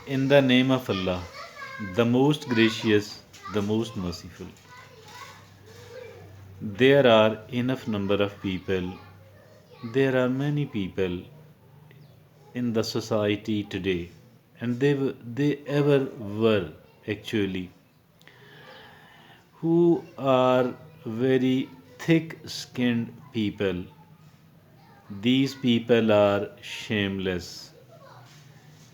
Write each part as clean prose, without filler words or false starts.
In the name of Allah, the most gracious, the most merciful. There are enough number of people, there are many people in the society today, and they ever were actually, who are very thick skinned people. These people are shameless.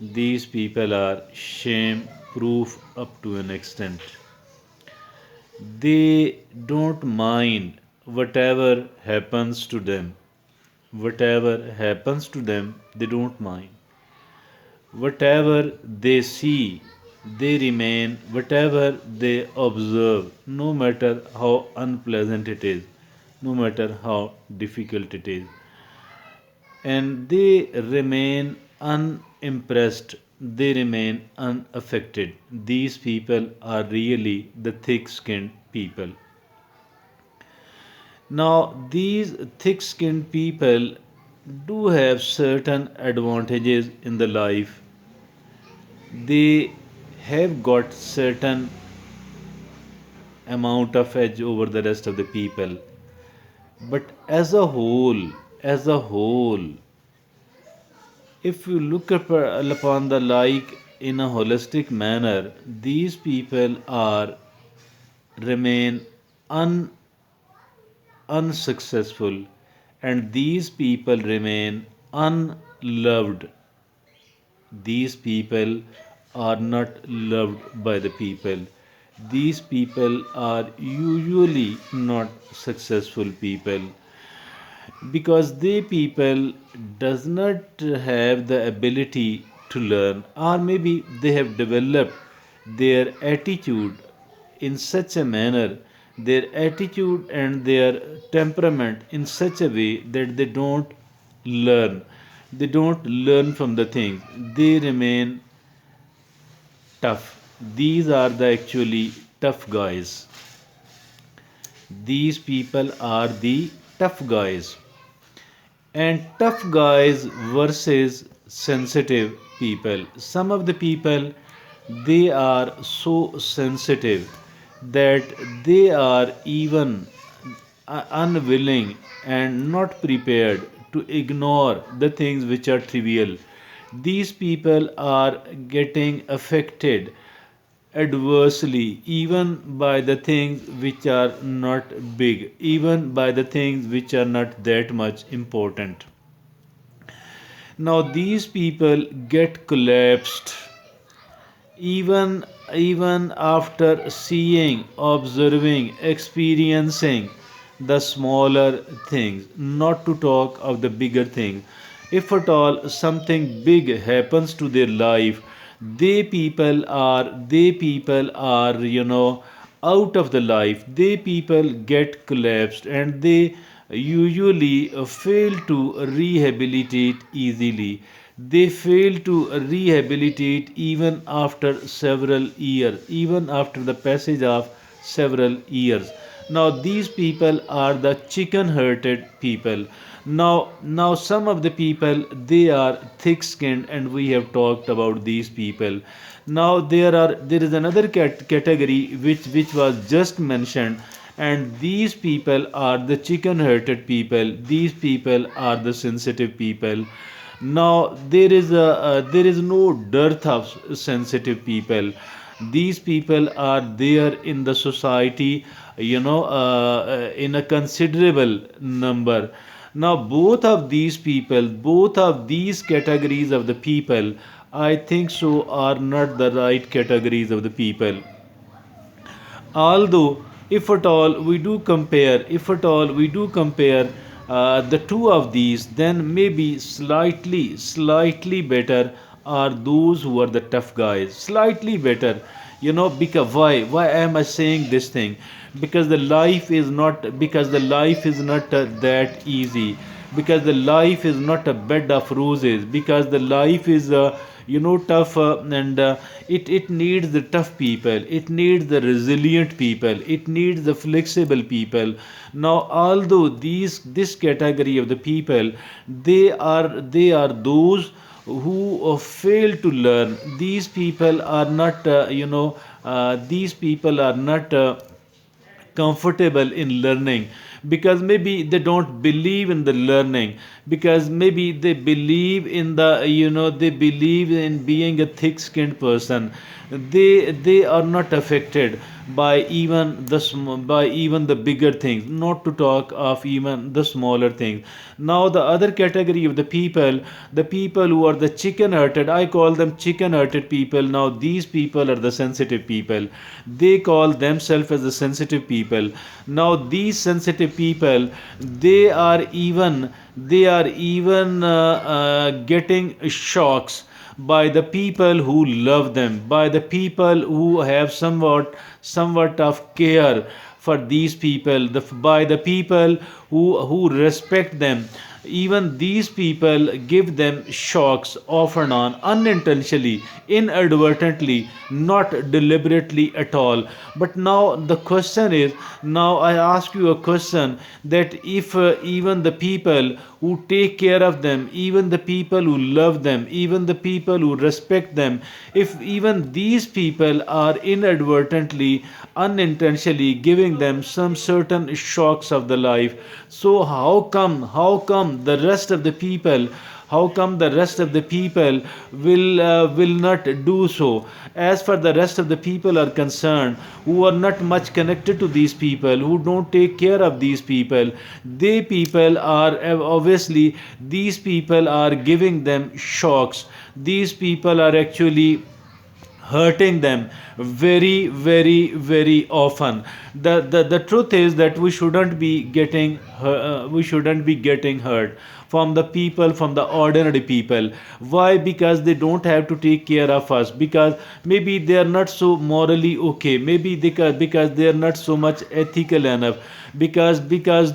These people are shame proof up to an extent. They don't mind whatever happens to them. Whatever happens to them, they don't mind. Whatever they see, they remain, whatever they observe, no matter how unpleasant it is, no matter how difficult it is, and they remain unimpressed, they remain unaffected. These people are really the thick skinned people. Now, these thick skinned people do have certain advantages in the life. They have got certain amount of edge over the rest of the people. But as a whole, if you look upon the like in a holistic manner, these people are remain un, unsuccessful, and these people remain unloved. These people are not loved by the people. These people are usually not successful people because they people does not have the ability to learn, or maybe they have developed their attitude in such a manner, their attitude and their temperament in such a way that learn they don't learn from the things, they remain tough. These are the actually tough guys. These people are the tough guys. And tough guys versus sensitive people. Some of the people, they are so sensitive that they are even unwilling and not prepared to ignore the things which are trivial. These people are getting affected adversely even by the things which are not big, even by the things which are not that much important. Now these people get collapsed even even after seeing, observing, experiencing the smaller things, not to talk of the bigger thing. If at all something big happens to their life, they people are out of the life. They people get collapsed, and they usually fail to rehabilitate easily. They fail to rehabilitate even after several years, even after the passage of several years. Now these people are the chicken-hearted people. Now some of the people, they are thick-skinned, and we have talked about these people. Now there is another category which was just mentioned, and these people are the chicken-hearted people. These people are the sensitive people. Now there is no dearth of sensitive people. These people are there in the society, in a considerable number. Now both of these categories of the people, I think so, are not the right categories of the people. Although if at all we do compare the two of these, then maybe slightly better are those who are the tough guys, slightly better. Because why am I saying this thing? Because the life is not that easy, because the life is not a bed of roses, because the life is tough, and it needs the tough people, it needs the resilient people, it needs the flexible people. Now although this category of the people, they are those who fail to learn. These people are not, these people are not comfortable in learning, because maybe they don't believe in the learning, because maybe they believe in the, they believe in being a thick skinned person. They are not affected by even by even the bigger things, not to talk of even the smaller things. Now the other category of the people who are the chicken hearted, I call them chicken hearted people. Now these people are the sensitive people. They call themselves as the sensitive people. Now these sensitive people, they are even getting shocks by the people who love them, by the people who have somewhat of care for these people, by the people who respect them. Even these people give them shocks off and on, unintentionally, inadvertently, not deliberately at all. But now the question is, now I ask you a question, that if even the people who take care of them, even the people who love them, even the people who respect them, if even these people are inadvertently, unintentionally giving them some certain shocks of the life, so how come the rest of the people, how come the rest of the people will not do so? As for the rest of the people are concerned, who are not much connected to these people, who don't take care of these people, they people are obviously, these people are giving them shocks. These people are actually hurting them very, very, very often. The truth is that we shouldn't be getting hurt from the people, from the ordinary people. Why? Because they don't have to take care of us, because maybe they are not so morally okay, maybe because they are not so much ethical enough, because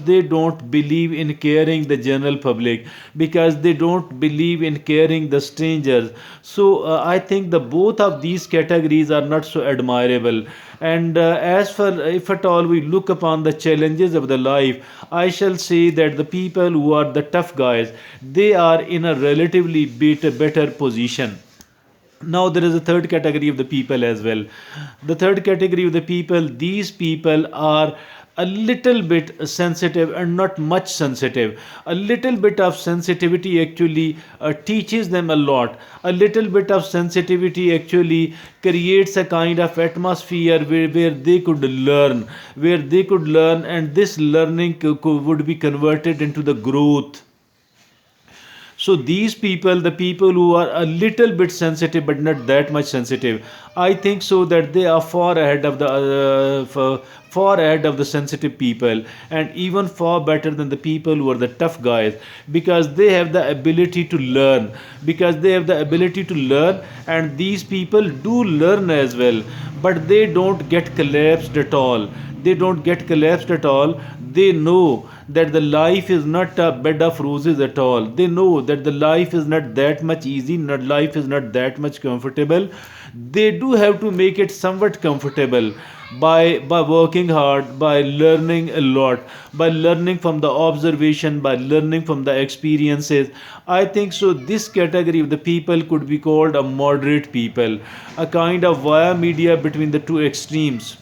they don't believe in caring the general public, because they don't believe in caring the strangers. So I think the both of these categories are not so admirable. And as for, if at all we look upon the challenges of the life, I shall say that the people who are the tough guys, they are in a relatively better position. Now there is a third category of the people as well. The third category of the people, these people are a little bit sensitive and not much sensitive. A little bit of sensitivity actually teaches them a lot. A little bit of sensitivity actually creates a kind of atmosphere where they could learn, and this learning would be converted into the growth. So these people, the people who are a little bit sensitive but not that much sensitive, I think so that they are far ahead of the sensitive people, and even far better than the people who are the tough guys, because they have the ability to learn, and these people do learn as well, but they don't get collapsed at all. They know that the life is not a bed of roses at all. They know that the life is not that much easy, not life is not that much comfortable. They do have to make it somewhat comfortable by working hard, by learning a lot, by learning from the observation, by learning from the experiences. I think so this category of the people could be called a moderate people, a kind of via media between the two extremes.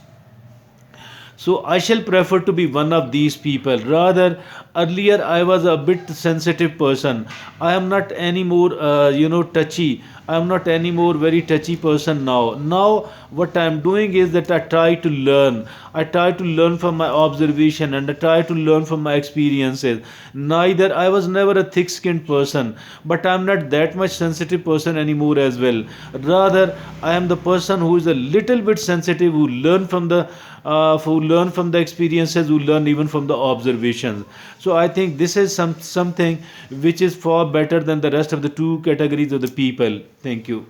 So I shall prefer to be one of these people. Rather, earlier I was a bit sensitive person. I am not anymore, touchy. I am not anymore very touchy person now. Now, what I am doing is that I try to learn. I try to learn from my observation, and I try to learn from my experiences. Neither I was never a thick-skinned person, but I am not that much sensitive person anymore as well. Rather, I am the person who is a little bit sensitive, who learn from the experiences, who learn even from the observations. So I think this is something which is far better than the rest of the two categories of the people. Thank you.